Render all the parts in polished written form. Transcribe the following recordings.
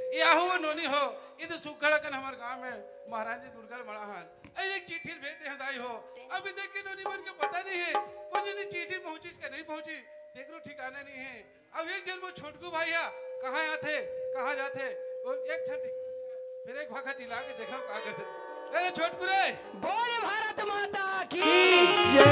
Yahoo नोनी हो इधर सुखड़ कन हमार गांव में महाराज जी दुर्गा बड़ा हाल एक चिट्ठी भेज दे हदाई हो अभी देख के नोनी मन के पता नहीं है कौन जी चिट्ठी पहुंची कि नहीं पहुंची देख लो ठिकाना नहीं है। अब एक जन वो छोटकू भैया कहाँ आते कहाँ जाते वो एक छठी फिर एक भागा टिला के देखा क्या करते। अरे छोटकू रे बोल भारत माता की जय।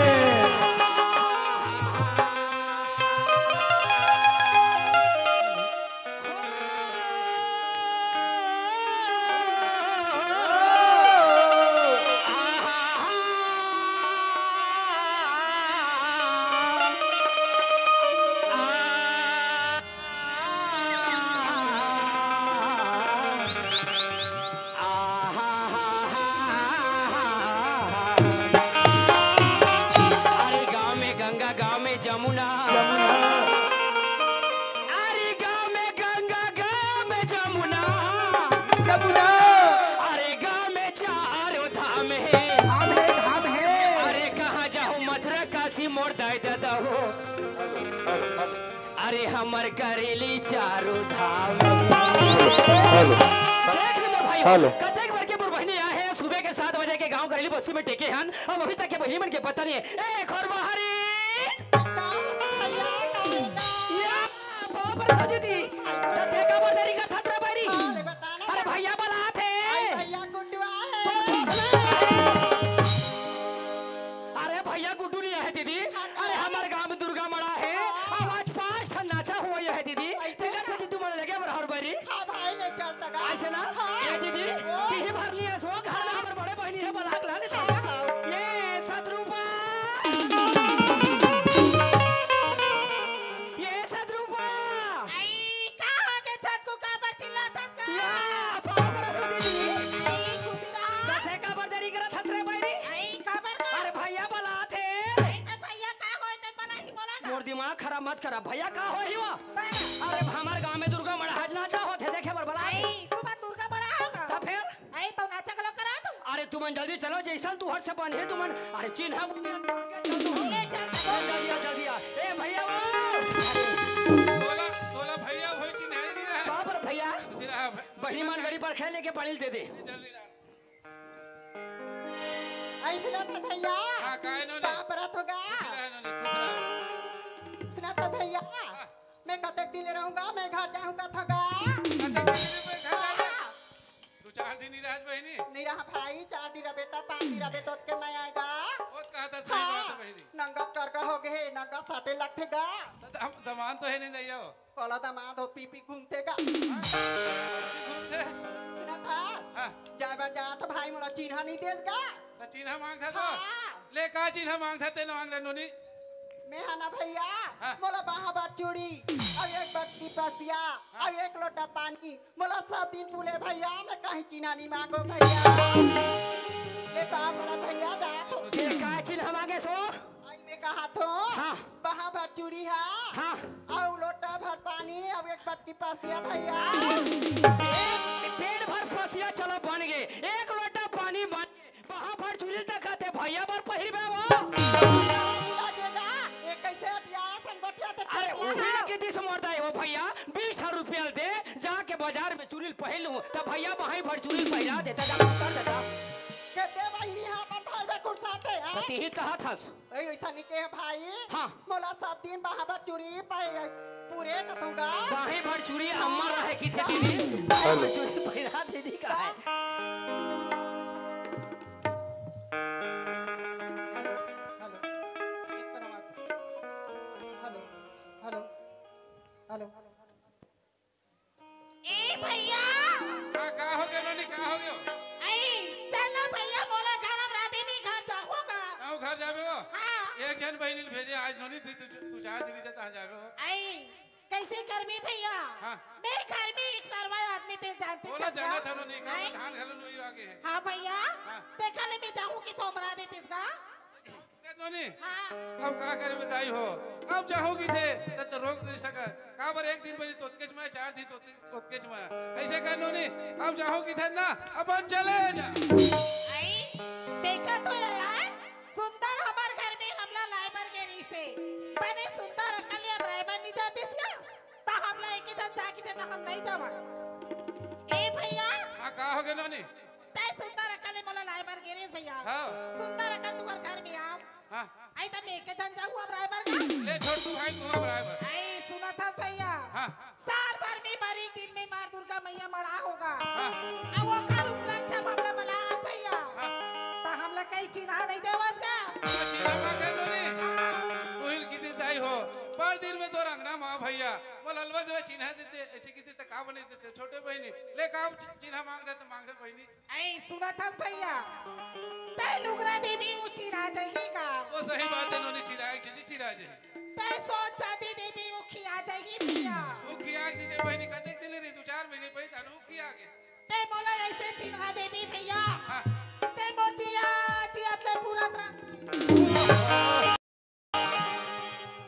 अरे हमर करेली चारों धाम। हेलो कतक भर के बहनी आए हैं सुबह के 7 बजे के गांव करेली बस्ती में टेके हन अब अभी तक के बहनी मन के पता नहीं है। ए खरबहारी या बाबर दीदी तते का बदरी का थसरा बारी अरे भैया बला थे भैया गुड्डू है। अरे भैया गुड्डू नहीं है दीदी अरे हमारे गांव में दुर्गा मड़ा है आज 5 ठन नाचा हुआ है दीदी तेरा से तू मन लगे बराबर बारी हां भाई ने चलता गा ऐसे ना ये दीदी पीही भर लिया सो घर में हमारे बड़े बहनी है बलाक ला देता ये 7 रुपया ये 7 रुपया आई का हो के छटकू का पर चिल्लाता का या बाबर दीदी आई खुबीरा कैसे का बर्दरी करत हसरे बारी आई का बर अरे भैया बला थे भैया का होय ते बना ही बोला मोर दिमाग खराब मत करा भैया का होय हो अरे हमारे गांव में दुर्गा मड़ा आज नाचा होते देखे बर बला आई तू बात दुर्गा बड़ा होगा तो फिर आई तो नाचा गलो करा तू अरे तू मन जल्दी चलो जैसन तू हट से बन है तू मन अरे चिन्ह ले चल जल्दी आ ए भैया तोला भैया होई चिन्ह नहीं रहा बाबर भैया बहनी मन गड़ी पर खेले के पानी दे दे ऐसे ना था भैया हां काहे नो बाबरत होगा सुना था भैया मैं कतक दिन रहूंगा मैं घर जाऊंगा थगा तू 4 दिन ही रह बहनी नहीं रहा भाई 4 दिन रहे तो 5 दिन रहे तो के मैं आएगा बहुत कहा था सही बात है बहनी नंगा कर हो गए नंगा साटे लगतेगा दमान तो है नहीं दैया वो बोला दमाद हो पी घूमतेगा घूमते सुना था जाबा जा तो भाई मोला चिन्ह नहीं देगा तो चिन्ह मांगता तो ले का चिन्ह मांगता ते मांग रे नोनी मैं हना भैया मोला बाहा बात चूड़ी और एक बात की पसिया और एक लोटा पानी मोला 7 दिन बोले भैया मैं कहीं चिन्ह नहीं मांगो भैया ले बाप रे भैया जा तो ये का चिन्ह मांगे सो आई मैं कहा तो बाहा बात चूड़ी है और लोटा भर पानी और एक बात की पसिया भैया पेट भर पसिया चलो बन गए एक लोटा पानी बन बाहा भर चूड़ी तक आते भैया भर पहिरबे वो कैसे अरे उही के दिस मरदा है वो भैया 20,000 रुपया दे जाके बाजार में चूड़ी पहनूं तब भैया वहीं भर चूड़ी पहना देता जा कर देता के दे भाई यहां पर भाई में कुर्साते हैं प्रतिहित कहा था ए ऐसा नहीं के भाई हां मोला 7 दिन बाहर चूड़ी पूरे कतूंगा वहीं भर चूड़ी अम्मा रहे की थे दीदी चूड़ी पहना दीदी का है हेलो ए भैया का हो गया नोनी का हो गया आई चल ना भैया बोला घर अब रात में घर जाऊंगा आओ घर जाबे हो हां एक जन बहनी भेजे आज नोनी तू 4 दिन से कहां जाबे हो आई कैसे गर्मी भैया मैं घर में एक सरवा आदमी तेल जानते बोला जाना था नोनी का धान घालो नहीं आगे हां भैया देखा ले मैं जाऊंगी तो मरा देते इसका नोनी अब का करे बताई हो अब चाहोगी थे तो रोक नहीं सका का बर एक दिन बजे तोतकेच में 4 दिन तोतकेच में ऐसे कर नोनी अब चाहोगी थे ना अब चले जा आई देखा तो यार सुंदर हमार घर में हमला लाइबर गेरी से मैंने सुंदर अकलिया ब्राह्मण नहीं जाते सिया ता हमला एक ही जन जाके थे हम नहीं जावा गे नोनी तै सुंदर अकल मोला लाइबर गिरीश भैया हाँ सुंदर अकल तू घर में आओ हाँ आई त मैं के जन जाऊ अब राइबर का ले छोड़ तू भाई तू बराबर आई सुना था भैया हाँ साल भर में बारी दिन में मार दुर्गा मैया मड़ा होगा अब वो कर उपलक्ष्य मामला बना भैया तो हम लोग कई चिन्हा नहीं देवस का चिन्हा मांगे नोनी तू हिल कितनी दाई हो पर दिन में तो रंगना माँ भैया वो ललवा जो चिन्हा देते ऐसे कितने तक का बने देते छोटे बहनी ले काम चिन्हा मांग दे बहनी आई सुना था भैया तै लुगरा देवी वो चिरा जाएगी का वो सही बात है नोनी चिरा चिरा जे तै सोच चांदी देवी वो खिया जाएगी भैया वो किया जे बहनी कते दिन रे 2-4 महीने पहले तानु किया आगे तै बोला ऐसे चिन्हा देवी भैया हां तै मोर जिया जियात ले पूरा तरह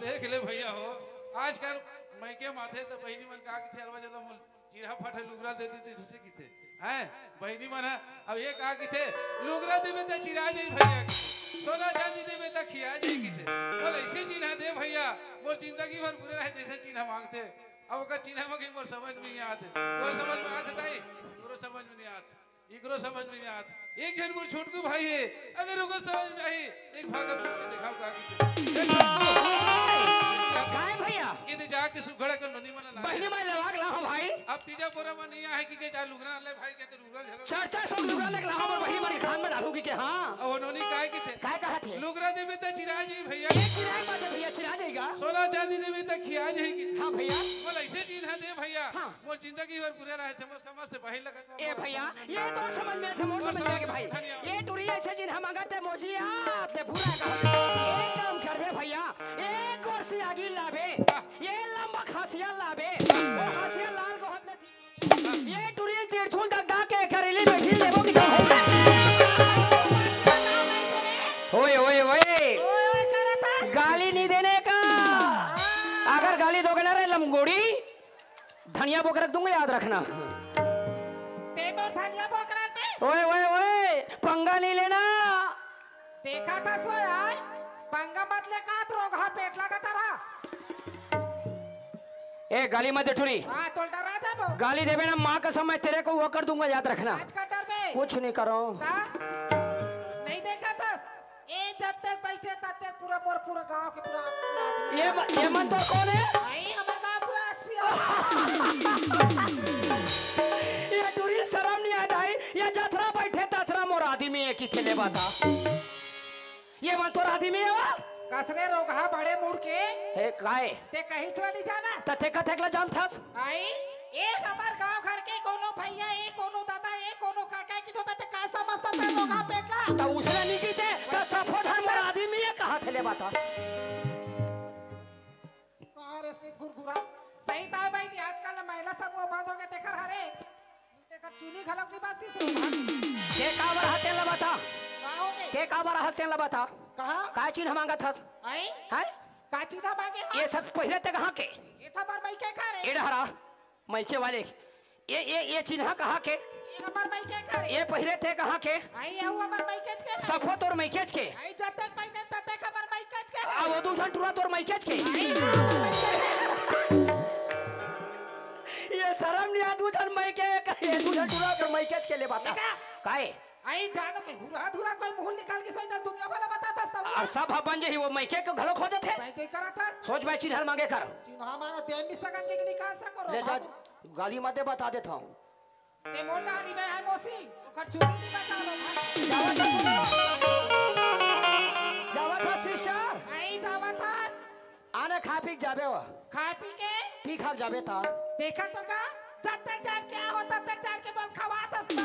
देख ले भैया हो आजकल मैं के माथे तो बहनी मन का कि थे अलवा जदा मुल चिरा फटे लुगरा दे दी जैसे की थे हैं बहनी मन अब ये कहा कि थे लुगरा देबे त चिरा जाई भैया सोना चांदी देबे त खिया जाई की थे बोल ऐसे चिन्हा दे भैया मोर जिंदगी भर पूरे रहे जैसे चिन्हा मांगते अब ओकर चिन्हा मांगे मोर समझ में नहीं आते वो समझ में आते ताई पूरा समझ में नहीं आते इकरो समझ में नहीं आते एक जन मोर छोटकू भाई है अगर ओको समझ में आई एक भागा दिखाओ का काय भैया इधर जाके सुखड़ा कर नोनी मन ना बहनी में लवाक ला हो भाई अब तीजा पोरा में नहीं है कि जा लुगना ले भाई कहते लुगरा झगड़ा चर्चा सब लुगरा ले ला हो बहनी मारी खान में डालूगी के हां अब नोनी काहे की थे काय कहा थे लुगरा देबे त चिरा जी भैया ये चिराग बात है भैया चिरा देगा सोना चांदी देबे त खिया जाई की हां भैया बोल ऐसे चिन्हा दे भैया हाँ। मोर जिंदगी भर पूरे रहे थे समझ से बहिल लगत ए भैया ये तो समझ में थे मोर समझ में के भाई ये टुरी ऐसे जिन हम मंगाते मोजिया ते पूरा एक काम करबे भैया एक और से आगे लाबे ये लंबा खासिया लाबे वो खासिया लाल को हाथ ले ये टुरी तिरछुल तक दा के करेली बैठी लेबो की ओए ओए ओए ओए करा था गाली नहीं देने का अगर गाली दोगे ना रे लमगोड़ी धनिया बोकर रख दूंगा याद रखना ते मोर धनिया बोकरा पे ओए ओए ओए पंगा नहीं लेना देखा था सो यार पंगा बदले का रोगा पेट लगा तारा ए गाली मत ठुरी हां तोलटा राजा बो गाली देवे ना माँ कसम मैं तेरे को वो कर दूंगा याद रखना आज कटर पे कुछ नहीं करो ता? नहीं देखा था ए जब तक बैठे तब तक पूरा मोर पूरा गांव के पूरा आदमी ये मन तो कौन है भाई हमारा गांव पूरा असली ये टूरी शर्म नहीं आता है ये जथरा बैठे तथरा मोर आदमी एक ही थे बाता ये मन तो आदमी है वा कसरे रोगा बड़े मुड़ के ए काय ते कहीं चला नहीं जाना तथे कथेकला जान थास आई ए हमार गांव घर के कोनो भैया ए कोनो दादा ए कोनो काका की तो तते का समझता था रोगा पेटला तो उसने नहीं की थे तो सफो धर मोर आदमी है कहां थे ले बाता और इसने घुरघुरा सही था भाई आजकल महिला समूह बंद हो गए देखकर हरे देखकर चुनी खलक नहीं बास्ती से के कावर हते ला बाता आओगे के कावर हस्ते ला बाता कहा काय चिन्ह मांगा थास आई हैं काची था मांगे ये सब पहले ते कहां के ये था पर मैं क्या खा रहे एड़ा हरा मैके वाले ये चिन्ह कहां के ये हमार मैं क्या खा रहे ये पहले थे कहां के आई आओ हमार मैं क्या के सफो तोर मैकेज के आई जब तक पहने तब तक हमार मैं क्या के आ वो दूसरा टुरा तोर मैकेज के ये शर्म नहीं आदू धन मैके ये दूसरा टुरा तोर मैकेज के ले बाता काहे आई जानो के हुरा धुरा कोई मुंह निकाल के सही दुनिया वाला बताता था और सब बन जे वो मैके को घलो खोजत है मैं जे करा था सोच भाई चिन्ह मांगे कर चिन्ह हमारा देन नहीं सकन के निकाल सको ले जा गाली मत दे बता देता हूं ते मोटा रिबे है मोसी ओकर चुनी नहीं बचा लो जावा था सिस्टर आई जावा था आने खा पी जाबे हो खा पी के पी खा जाबे था देखा तो का जब तक जान क्या हो तब तक जान के बोल खवात हस्ता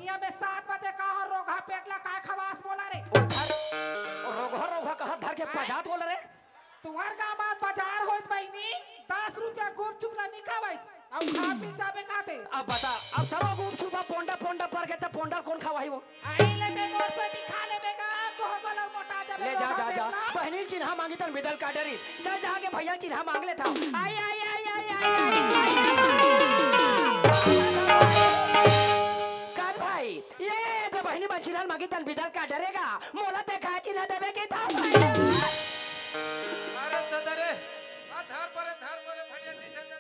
यहाँ में 7 बजे का और रोगा पेटला का खवास बोला रे रोगा कहा धर के पजात बोल रे तुम्हार गामात बाजार होइस बहिनी 10 रुपया गुप चुपला निकावाई अब खा पी जाबे खाते अब बता अब सब गुप चुपा पोंडा पर के त पोंडा कौन खावाई वो आई ले ते मोर से भी खा लेबेगा तो गलो मोटा जाबे ले जा बहनी चिन्ह मांगी तन बिदल काटरिस चल जा के भैया चिन्ह मांग ले था आई कर भाई ये तो बहनी चिन्ह मांगी तन बिदल काटरेगा मोला ते खा चिन्ह देबे के था अरे दादा रे आ धार पर भैया नहीं देते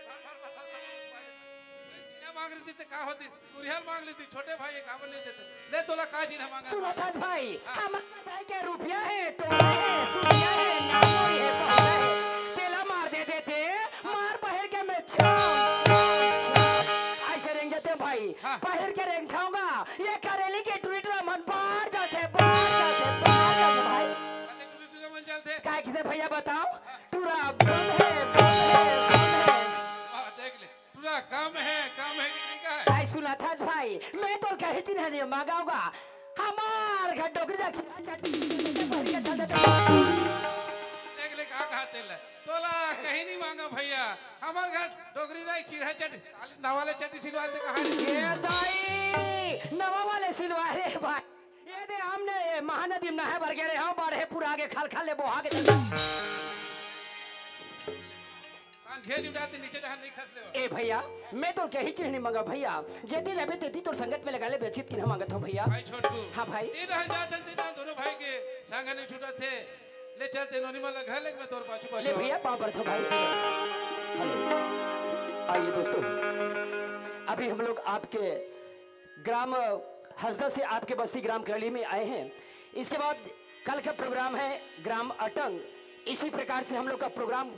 मांग रही थी का होती गुरियाल मांग ली थी छोटे भाई ये काबर नहीं देते ले तोला का चीज मांगा सुनो था भाई हाँ। हमारा भाई के रुपया है टोला है सुनिया है नामोरी है पहुंचा है तेला मार देते थे मार पहर के मैं ऐसे रेंग जाते भाई हाँ। पहर के रेंग खाऊंगा ये करेली के ट्विटर मन बाहर जाते भाई मन चलते काय किसे भैया बताओ पूरा बंद है देख ले पूरा काम है कि नहीं का है आई सुना था भाई मैं तो कहे चिन्ह नहीं मांगाऊंगा हमार घर डोकरी देख ले का कहते ले तोला कहीं नहीं मांगा भैया हमार घर डोगरी दा चीरा चट नवाले चटी सिलवार दे कहां ये दाई नवा वाले सिलवारे भाई ये दे हमने महानदी में नहा भर गए हम बढ़े पूरा आगे खाल खाल ले बोहा के कान घेज उठाते नीचे डहां नहीं खस ले ए भैया मैं तो कही चीज नहीं मांगा भैया जेती रबे तेती तो संगत में लगा ले बेचित की ना मांगत हो भैया भाई छोटू हाँ भाई तीन हजार जन दोनों भाई के संग नहीं छूटा थे ले चलते नोनी माला घर ले मैं तोर पाछू ले भैया पाँव पर तो भाई सुनो हेलो आइए दोस्तों अभी हम लोग आपके ग्राम हसदा से आपके बस्ती ग्राम करली में आए हैं इसके बाद कल का प्रोग्राम है ग्राम अटंग इसी प्रकार से हम लोग का प्रोग्राम